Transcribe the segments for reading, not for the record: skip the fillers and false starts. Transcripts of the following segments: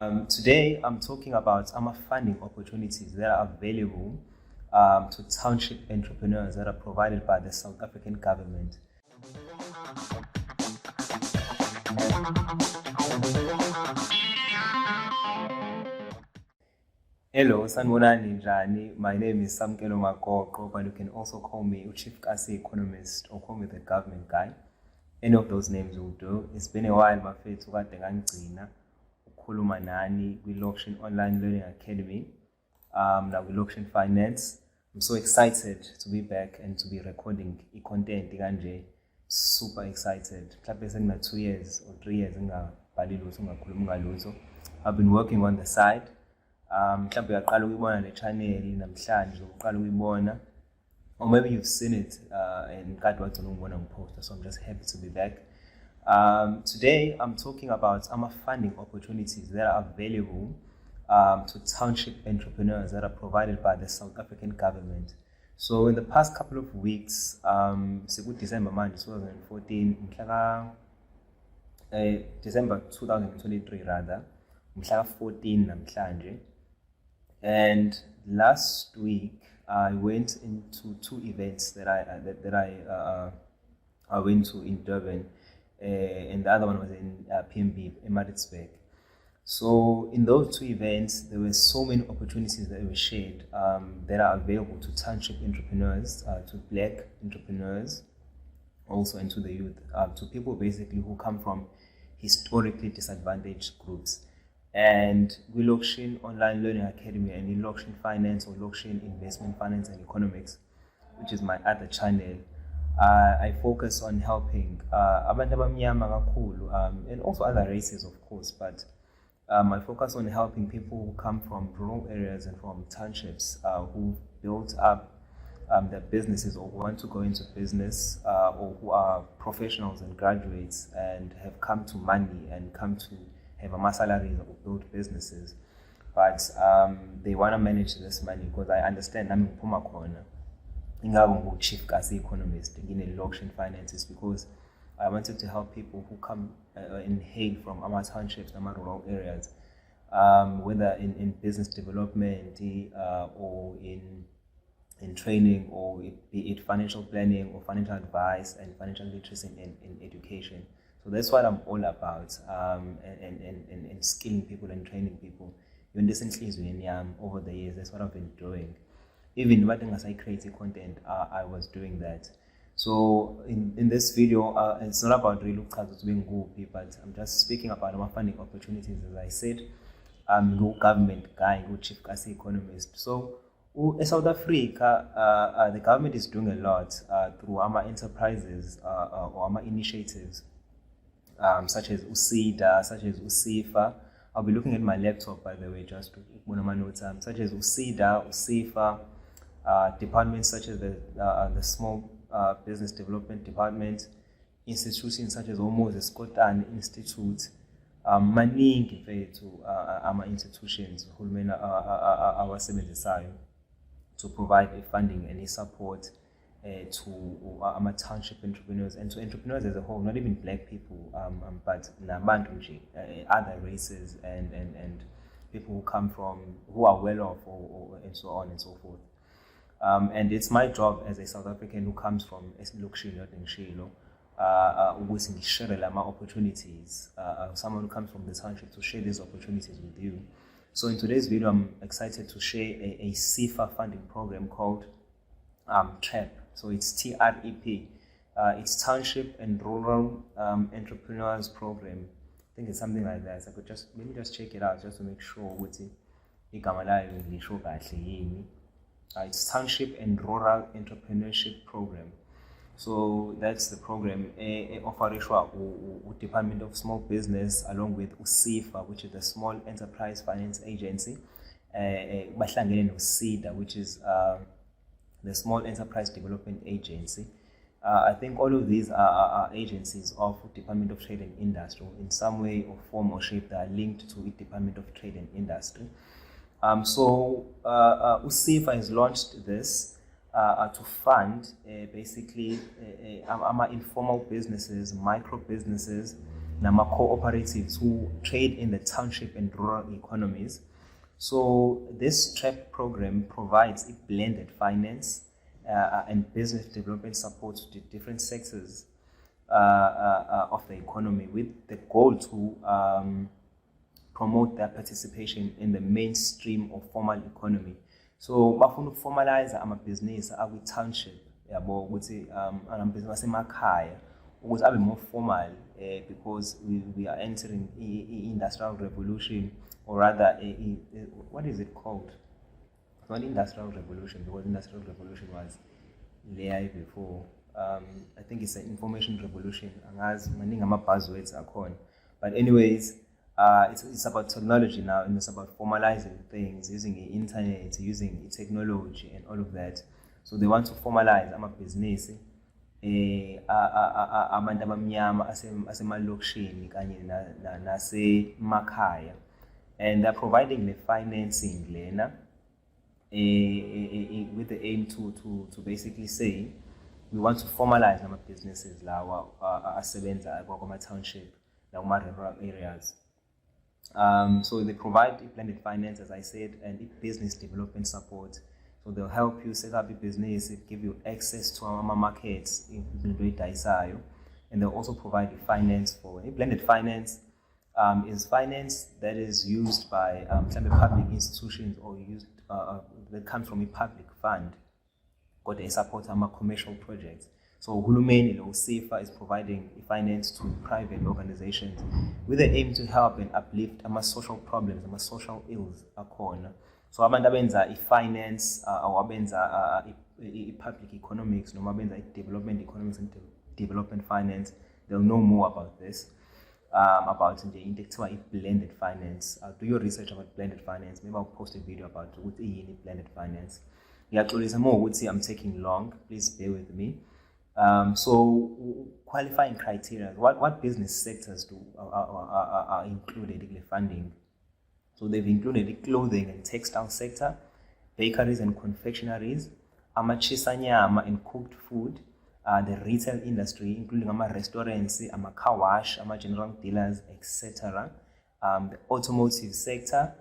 Today, I'm talking about funding opportunities that are available to township entrepreneurs that are provided by the South African government. Hello, sanibonani njani. My name is Samkelo Makoko, but you can also call me Chief Kasi Economist or call me the government guy. Any of those names will do. It's been a while, mafethu kade ngangigcina ukukhuluma nani kwi-Location Online Learning Academy, now kwi-Location Finance. I'm so excited to be back and to be recording content kanje. Super excited. Mhlawumbe sengina 2 years or 3 years ngingabhali lutho ngingakhulumi ngalutho. I've been working on the side. Mhlawumbe uyaqala ukuyibona le channel namhlanje uqala ukuyibona, or maybe you've seen it and kade wagcina ungibona ngiposta, so I'm just happy to be back. Today I'm talking about funding opportunities that are available to township entrepreneurs that are provided by the South African government. So in the past couple of weeks, December 2014, December 2023 rather, 14 namhlanje. And last week I went into 2 events that I went to in Durban, and the other one was in PMB in Maritzburg. So in those 2 events, there were so many opportunities that were shared that are available to township entrepreneurs, to black entrepreneurs, also, and to the youth, to people basically who come from historically disadvantaged groups. And we Location Online Learning Academy and in Location Finance or Location Investment Finance and Economics, which is my other channel, I focus on helping abantu abamnyama kakhulu, and also other races, of course, but I focus on helping people who come from rural areas and from townships who built up their businesses or want to go into business, or who are professionals and graduates and have come to money and come to have a salary or build businesses, but they want to manage this money, because I understand I'm in corner. I'm Chief Kasi Economist in Location Finances, because I wanted to help people who come and hail from our townships, our rural areas, whether in business development or in training, or be it financial planning or financial advice and financial literacy in education. So that's what I'm all about, and skilling people and training people. Over the years, that's what I've been doing. Even as I create content, I was doing that. So in this video, it's not about really being goopy, but I'm just speaking about our funding opportunities. As I said, I'm no government guy, no Chief Kasi Economist. So in South Africa, the government is doing a lot through our enterprises or our initiatives, such as USIDA, such as SEFA. I'll be looking at my laptop, by the way, just to put my notes. Such as USIDA, SEFA, departments such as the Small Business Development Department, institutions such as almost the Scotland Institute, maningi mfethu ama institutions uhulumeni awasebenzisayo to provide funding and support to township entrepreneurs and to entrepreneurs as a whole, not even black people, but nabantu nje, other races and people who are well off, or and so on and so forth. And it's my job as a South African who comes from Location Learning Shilo, ukuthi ngishare lama opportunities, someone who comes from the township, to share these opportunities with you. So in today's video, I'm excited to share a SEFA funding program called TREP. So it's TREP. It's Township and Rural Entrepreneurs Program. I think it's something like that. So I could let me just check it out just to make sure it's Township and Rural Entrepreneurship Program. So that's the program offered by Department of Small Business along with SEFA, which is the Small Enterprise Finance Agency, SEDA, which is the Small Enterprise Development Agency. I think all of these are agencies of Department of Trade and Industry. In some way or form or shape, they are linked to the Department of Trade and Industry. So SEFA has launched this to fund basically informal businesses, micro businesses, nama-cooperatives who trade in the township and rural economies. So this TREP program provides a blended finance and business development support to different sectors of the economy, with the goal to promote their participation in the mainstream of formal economy. So bafuna ukuformalize amabhizinisi akwi-township yabo ukuthi amabhizinisi asemakhaya ukuthi abe more formal because we are entering industrial revolution, or rather what is it called? Not industrial revolution, because industrial revolution was there before. I think it's an information revolution. Maningi ama-buzzwords akhona. But anyways, it's about technology now, and it's about formalizing things, using the internet, using the technology and all of that. So they want to formalize amabhizinisi abantu abamnyama asemalokishini kanye nasemakhaya, and they're providing the financing lena with the aim to basically say we want to formalize our businesses lawa asebenza kwama-township nakuma-rural areas. So they provide blended finance, as I said, and business development support. So they'll help you set up a business, give you access to our markets, and they'll also provide finance for blended finance. Is finance that is used by public institutions or used that comes from a public fund, or they support commercial projects. So Hulumeni or SEFA is providing finance to private organizations with the aim to help and uplift social problems, social ills akhona. So abantu abenza finance or abenza public economics, noma abenza development economics and development finance, they'll know more about this. About into blended finance. Do your research about blended finance. Maybe I'll post a video about what blended finance. Yeah, I'm taking long. Please bear with me. So qualifying criteria. What business sectors are included in the funding? So they've included the clothing and textile sector, bakeries and confectionaries, amachisanyama and cooked food, the retail industry, including restaurants, car wash, general dealers, etc. The automotive sector,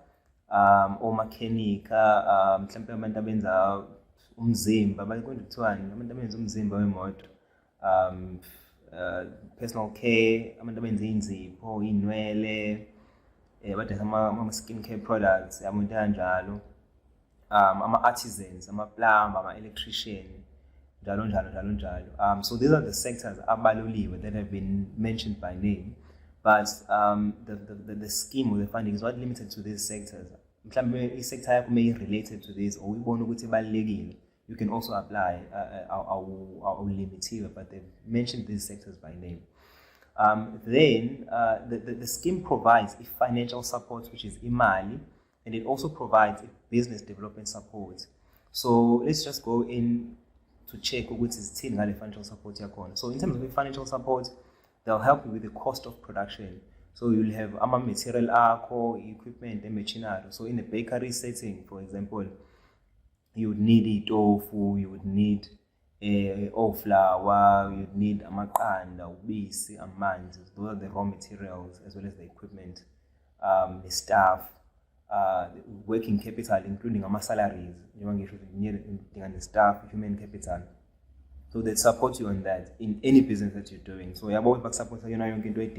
or mechanic, mhlampe abantu abenza umzimba, bayikonje kuthiwani, abantu abenza umzimba wemoto, personal care, abantu abenza inzipho, inwele, bathi ama-skin care products, yamuntu kanjalo, ama-artisans, ama-plumber, ama-electrician, so these are the sectors abaluliwe that have been mentioned by name, but the scheme or the funding is not limited to these sectors. Mhlambe sector yakho may related to this, or uyibona ukuthi ibalulekile, you can also apply limitiwe, but they've mentioned these sectors by name. Then the scheme provides a financial support, which is imali, and it also provides a business development support. So let's just go in to check which is financial support yakhona. So in terms of the financial support, they'll help you with the cost of production. So you'll have material equipment and machinery. So in a bakery setting, for example, you would need tofu, you would need flour, you'd need amaqanda, ubisi, amanzi. Those are the raw materials as well as the equipment, the staff, the working capital, including salaries. You need the staff, human capital. So they support you on that in any business that you're doing. So you're about support you can do it.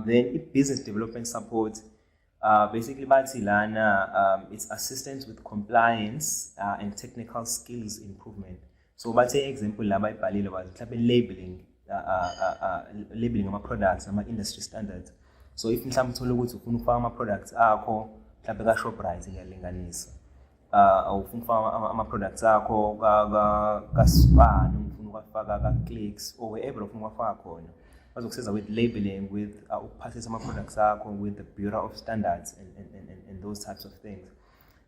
Then business development support, basically it's assistance with compliance and technical skills improvement. So by example was labeling of products, industry standards. So if mhlawumbe uthola ukuthi ufuna ukufaka ama-products akho mhlawumbe ka-Shoprite ngiyalinganisa, ufuna ukufaka ama-products akho ka-Spar, ufuna ukufaka ka-Clicks, or wherever ufuna ukufaka khona, bazokusiza with labeling, with ukuphathisa ama-products akho with the Bureau of Standards and those types of things.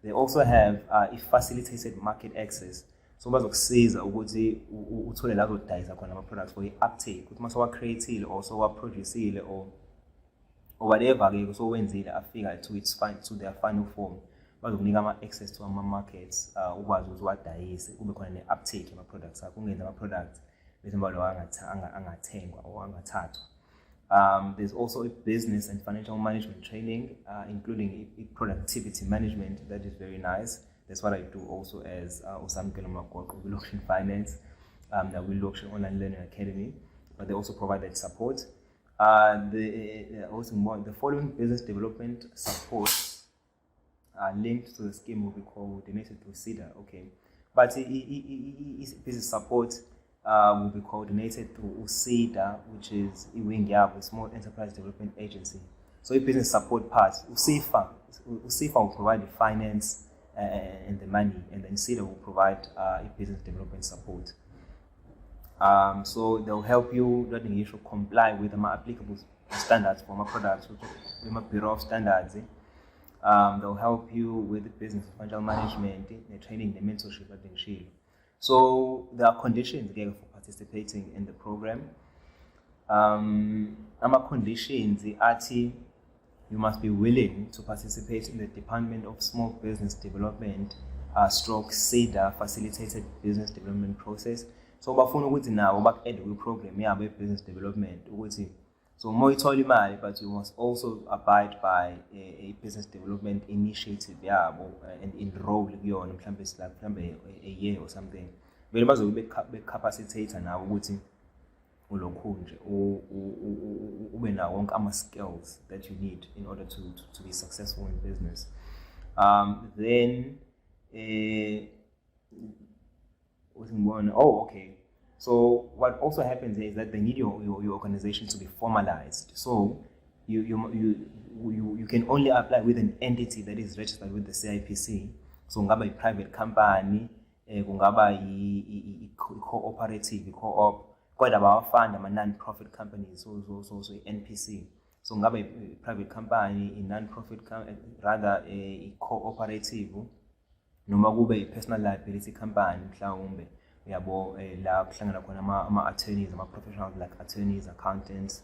They also have a facilitated market access. So bazokusiza ukuthi uthole la uzodayisa khona ama-products for i-uptake, ukuthi mase wa-creatile or so wa-produceile or whatever, so wenzile afika to their final form, bazokunika ama-access to ama-markets, ukwazi ukuthi wadayise, kube khona ne-uptake yama-products akho, ungenza ama-products bese mbalo angathengwa or angathathwa. There's also a business and financial management training, including productivity management. That is very nice. That's what I do also as Usamkelo Makoko, we look in finance, we look in online learning academy, but they also provide that support. The following business development supports are linked to the scheme will be coordinated through SEDA, okay. But business support will be coordinated through SEDA, which is a Small Enterprise Development Agency. So a business support part, SEFA will provide the finance and the money, and then SEDA will provide a business development support. So they'll help you that you should comply with the applicable standards for my products, with the Bureau of Standards. They'll help you with the business financial management, the training, the mentorship, and the So there are conditions again for participating in the program. Conditions are you must be willing to participate in the Department of Small Business Development stroke SEDA facilitated business development process. So bafuna ukuthi nawo baku-add kwi-program yabo business development ukuthi so more ithola imali, but you must also abide by a business development initiative yabo and enroll kuyona mhlambe a year or something. Vele bazobe be-capacitator nawo ukuthi ulokhu nje ube nawo wonke ama-skills that you need in order to be successful in business. So what also happens is that they need your organization to be formalized. So you can only apply with an entity that is registered with the CIPC. So ngaba a private company, kungaba a cooperative, co-op, quite about fund, a non-profit companies, so NPC. So ngaba a private company, a non-profit rather a cooperative, noma kube a personal liability company mhlawumbe. We have attorneys, professionals like attorneys, accountants,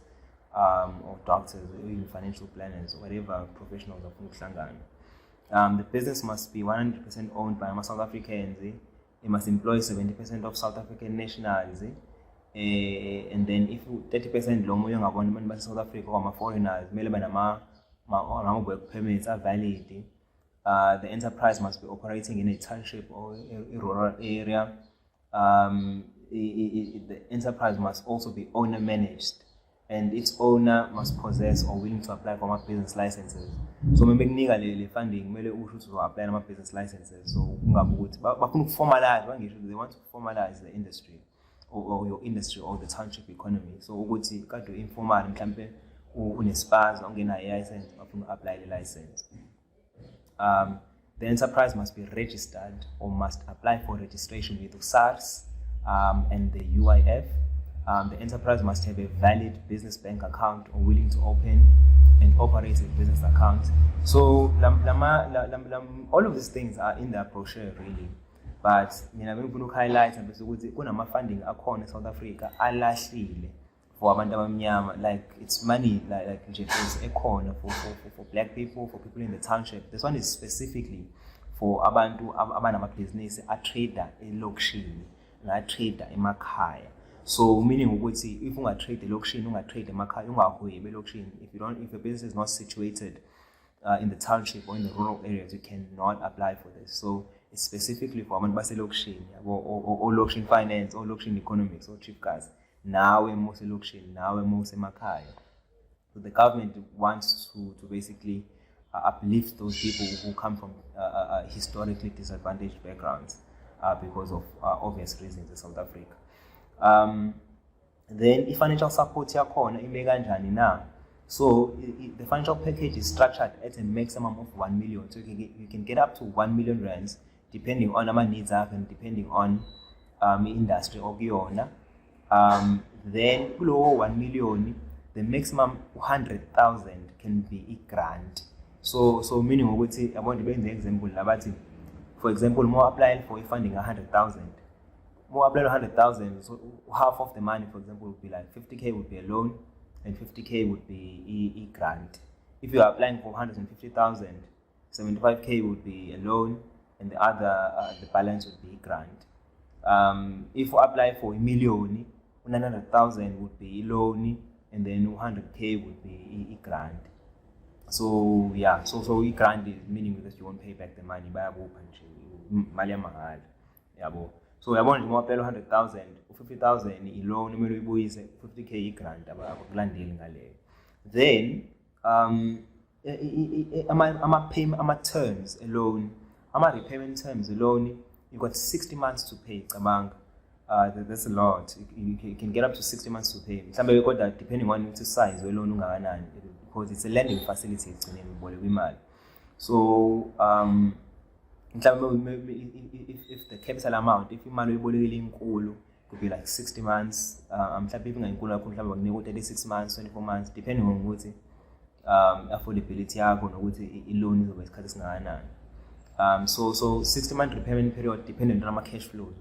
or doctors, or even financial planners, or whatever professionals of the business must be 100% owned by South Africans. It must employ 70% of South African nationals. And then if 30% long South Africa or foreigners, work permits are valid. The enterprise must be operating in a township or a rural area. The enterprise must also be owner managed, and its owner must possess or willing to apply for my business licenses. So maybe funding to apply for my business licenses. So they want to formalize the industry or your industry or the township economy. So you informal mhlambe unespaza ongena license apply the license. The enterprise must be registered or must apply for registration with SARS and the UIF. The enterprise must have a valid business bank account or willing to open and operate a business account. So all of these things are in the brochure really. But I'm going to highlight and funding in South Africa alahlile for abantu abamnyama, like it's money like it's a corner for black people, for people in the township. This one is specifically for abantu abanama business a trader elokishini na trader emakhaya. So meaning ukuthi if unga trade elokishini, unga trade emakhaya, ungahwebi elokishini, if your business is not situated in the township or in the rural areas, you cannot apply for this. So it's specifically for abantu baselokishini or lokishini finance or lokishini economics or chief guys. Now we're most election, now we're most emakhaya. So the government wants to basically uplift those people who come from historically disadvantaged backgrounds because of obvious reasons in South Africa. Then if financial support yakhona ime kanjani na? So the financial package is structured at a maximum of 1 million. So you can get up to 1 million rands depending on our needs and depending on industry or beyond. Then below 1 million, the maximum 100,000 can be a grant. So meaning I want to bring the example. For example, more applying for a funding 100,000. More applying 100,000. So half of the money, for example, would be like 50k would be a loan, and 50k would be a grant. If you are applying for 150,000, 75k would be a loan, and the other the balance would be a grant. If you apply for a million, 900,000 would be a loan, and then 100K would be a grant. So yeah, so a grant is meaning that you won't pay back the money by mali mahal. Yabo. So yabona nje mawapela 100,000, 50,000 i-loan kumele uyibuyise 50K i-grant abakulandeli ngaleyo. Then ama-terms alone, ama-repayment terms alone, you've got 60 months to pay. That's a lot. You can get up to 60 months to pay. Somebody got that depending on the size of loan because it's a lending facility. So if the capital amount, if you could be like 60 months, I'm even 36 months, 24 months, depending on what affordability loan is. So 60-month repayment period dependent on my cash flows.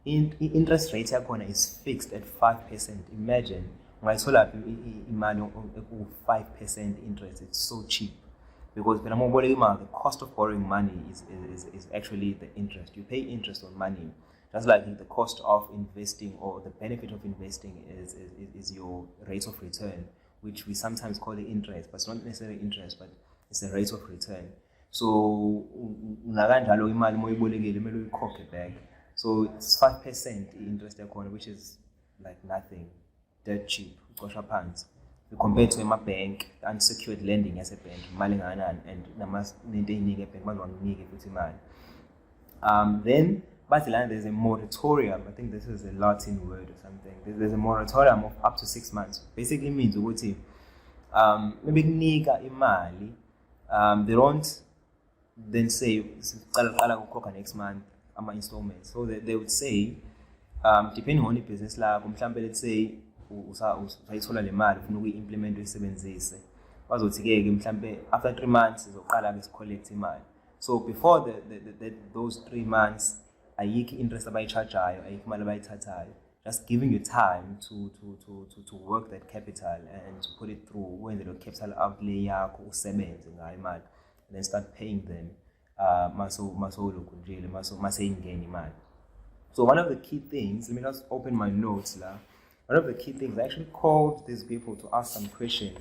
Interest rate is fixed at 5%. Imagine when I saw that 5% interest, it's so cheap. Because when the cost of borrowing money is actually the interest. You pay interest on money. Just like the cost of investing or the benefit of investing is your rate of return, which we sometimes call the interest, but it's not necessarily interest, but it's the rate of return. So back. So it's 5% interest which is like nothing, dead cheap, compared to my bank, unsecured lending as a bank, then there's a moratorium. I think this is a Latin word or something. There's a moratorium of up to 6 months. Basically means maybe imali. They don't then say next month installments. So they would say, depending on the business let's say usayithola le mali ufuna ukuyi-implement uyisebenzise bazothi-ke mhlambe after 3 months izoqala-ke sicollect imali. So before those 3 months ayikho interest abayicharge-ayo, ayikho imali abayithathayo, just giving you time to work that capital and to put it through when the capital outlay yakho usebenze ngayo imali, and then start paying them maseyingena imali. So one of the key things, let me just open my notes la. One of the key things, I actually called these people to ask some questions.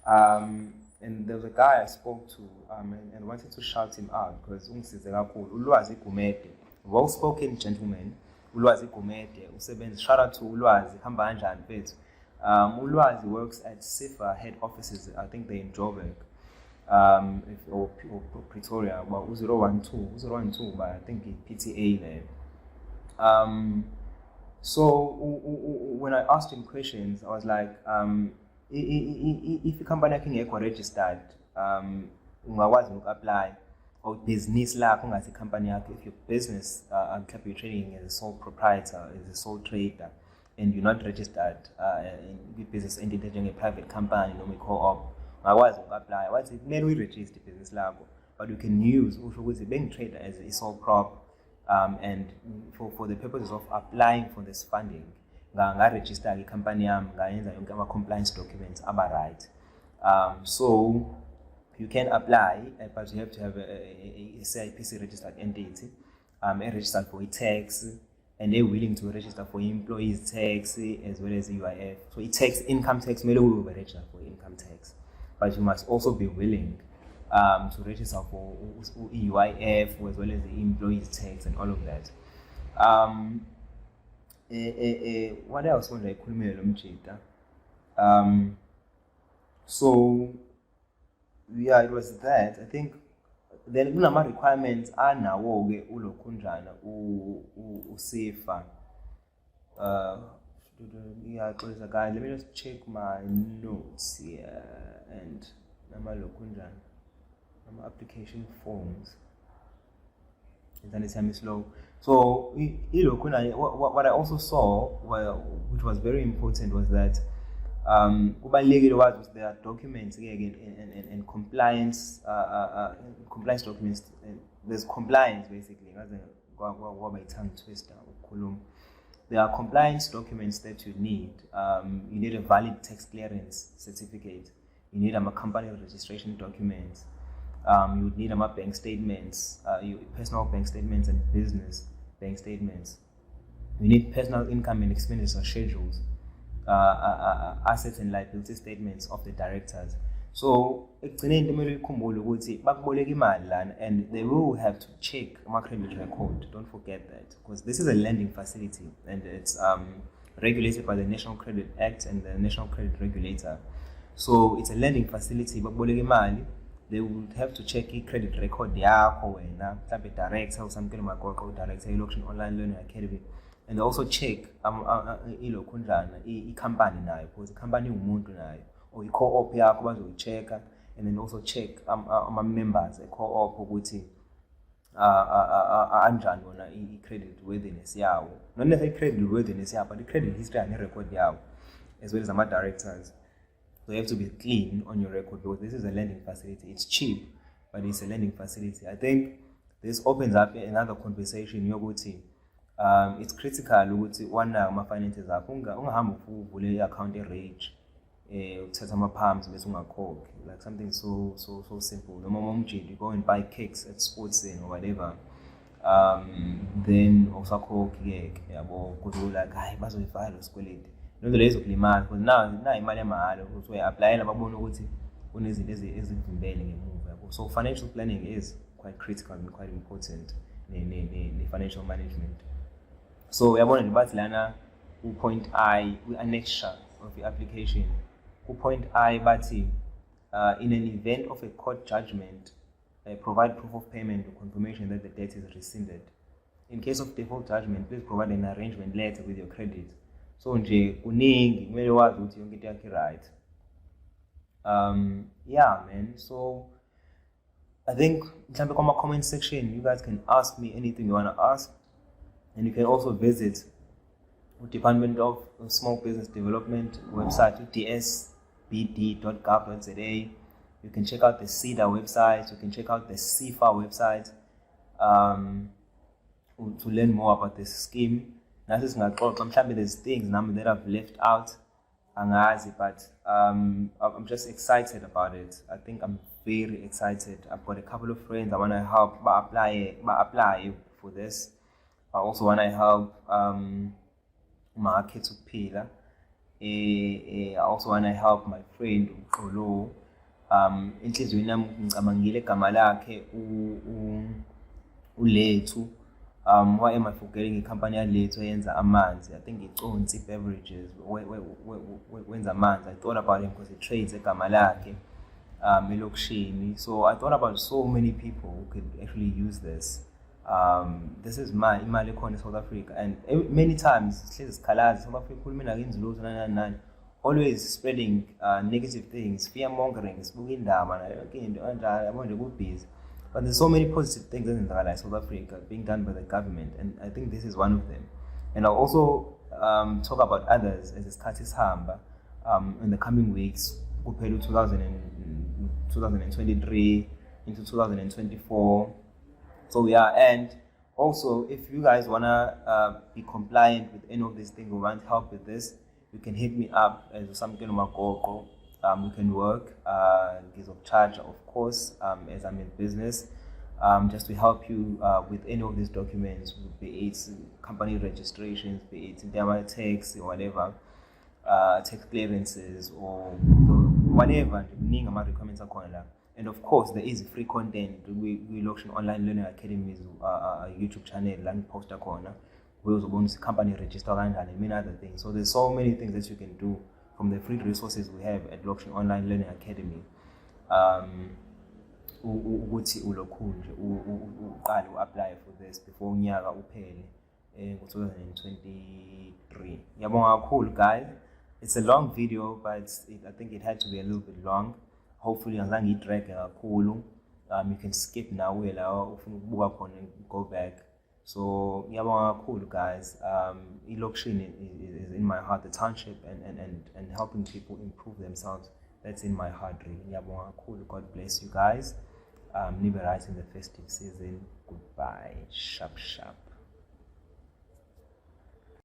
And there was a guy I spoke to and wanted to shout him out because Ulwazi Gumede, well-spoken gentleman, Ulwazi Gumede, shout out to Ulwazi, Kambanja and Pet. Ulwazi works at SEFA head offices, I think they're in Joburg, or Pretoria, about 012, but I think it's PTA there. So when I asked him questions, I was like, if a company can get registered, apply or business like company, if your business you're trading as a sole proprietor, as a sole trader, and you're not registered in business entity in a private company, we co-op, apply. What's it? Then we register business lab, but you can use also with the bank trader as a sole prop. And for the purposes of applying for this funding, register a company, compliance documents, right. So you can apply, but you have to have a CIPC registered entity, registered for a tax, and they're willing to register for employees tax as well as UIF. So it takes income tax, maybe we will register for income tax, but you must also be willing to register for UIF as well as the employees tax and all of that. What else was I so yeah, it was that. I think then my requirements are now SEFA. Yeah, let me just check my notes here and application forms. Internet time is slow. So what I also saw, which was very important, was that there are documents again and compliance compliance documents. There's compliance basically. Tongue twister. There are compliance documents that you need. You need a valid tax clearance certificate. You need a company registration documents. You would need bank statements, personal bank statements and business bank statements. You need personal income and expenditure schedules. assets and liability statements of the directors. So ekugcineni kumele ukukhumbule ukuthi bakuboleka imali lana, and they will have to check ama-credit record. Don't forget that, because this is a lending facility and it's regulated by the National Credit Act and the National Credit Regulator. So it's a lending facility. Bakuboleka imali, they would have to check i-credit record yakho wena, mhlawumbe director usamkele magoqo, director i-Auction Online Learning Academy, and they also check ilokhunjana i-company nayo, because i-company umuntu nayo, or i-co-op yakho bazoyi-check-a, and then also check ama-members e-co-op ukuthi anjani wona i-credit worthiness yawo, not necessarily credit worthiness yawo, but i-credit history and i-record yawo, as well as ama-directors. So you have to be clean on your record, because this is a lending facility. It's cheap, but it's a lending facility. I think this opens up another conversation. It's critical ukuthi wana ama-finances akho ungahamba uvule i-account e-rage, uthatha ama-palms bese ungakhokhi, like something so simple. Noma umjidi, you go and buy cakes at sports or whatever, then usakhokhi yabo, kuthi like hayi bazoyifaka lo sikweleti. Lento lezo kulimaza, because na imali yamahhala ukuthi uyapplyela babona ukuthi kunezinto ezivimbele ngemuva yabo. So financial planning is quite critical and quite important in financial management. So uyabona nje bathi lana ku-point I, kwi-annexure of the application, ku-point I bathi in an event of a court judgment, provide proof of payment or confirmation that the debt is rescinded. In case of default judgment, please provide an arrangement letter with your credit. So nje kuningi kumele wazi ukuthi yonke into yakhe right. Yeah man, so I think mhlambe kuma comment section you guys can ask me anything you want to ask, and you can also visit the Department of Small Business Development website, dsbd.gov.za. You can check out the SEDA website, you can check out the SEFA website to learn more about this scheme. There's things that I've left out, but I'm just excited about it. I think I'm very excited. I've got a couple of friends I want to help apply for this. I also want to help my kids to pila. I also want to help my friend Olo. Inhliziyweni yami ngicabangile igama lakhe uLethu. Why am I forgetting a company later eyenza amanzi? I think it's Onsi Beverages. When's amanzi? I thought about him because he trades egama lakhe elokishini. So I thought about so many people who could actually use this. This is my imali ekhona in South Africa, and many times South Africa always spreading negative things, fear mongering, but there's so many positive things in South Africa being done by the government, and I think this is one of them. And I'll also talk about others as isikhathi sihamba in the coming weeks, compared to 2023 into 2024. So yeah, and also if you guys wanna be compliant with any of these things or want help with this, you can hit me up as something makoko. We can work gives of charge, of course, as I'm in business, just to help you with any of these documents, be it company registrations, be it tax or whatever, tax clearances or whatever. And of course, there is free content. We Auction Online Learning Academy's YouTube channel, land poster corner. We also want to company register and many other things. So there's so many things that you can do from the free resources we have at Auction Online Learning Academy. Ukuthi ulokhunje uqale uapply for this before unyaka uphele ngo-2023. Ngiyabonga kakhulu guys. It's a long video, but I think it had to be a little bit long. Hopefully angizange idrag kakhulu. You can skip now la ufuna ukubuka khona and go back. So ngiyabonga kakhulu guys. Auction is in my heart, the township and helping people improve themselves. That's in my heart really. Ngiyabonga kakhulu. God bless you guys. Liberate in the festive season. Goodbye. Sharp.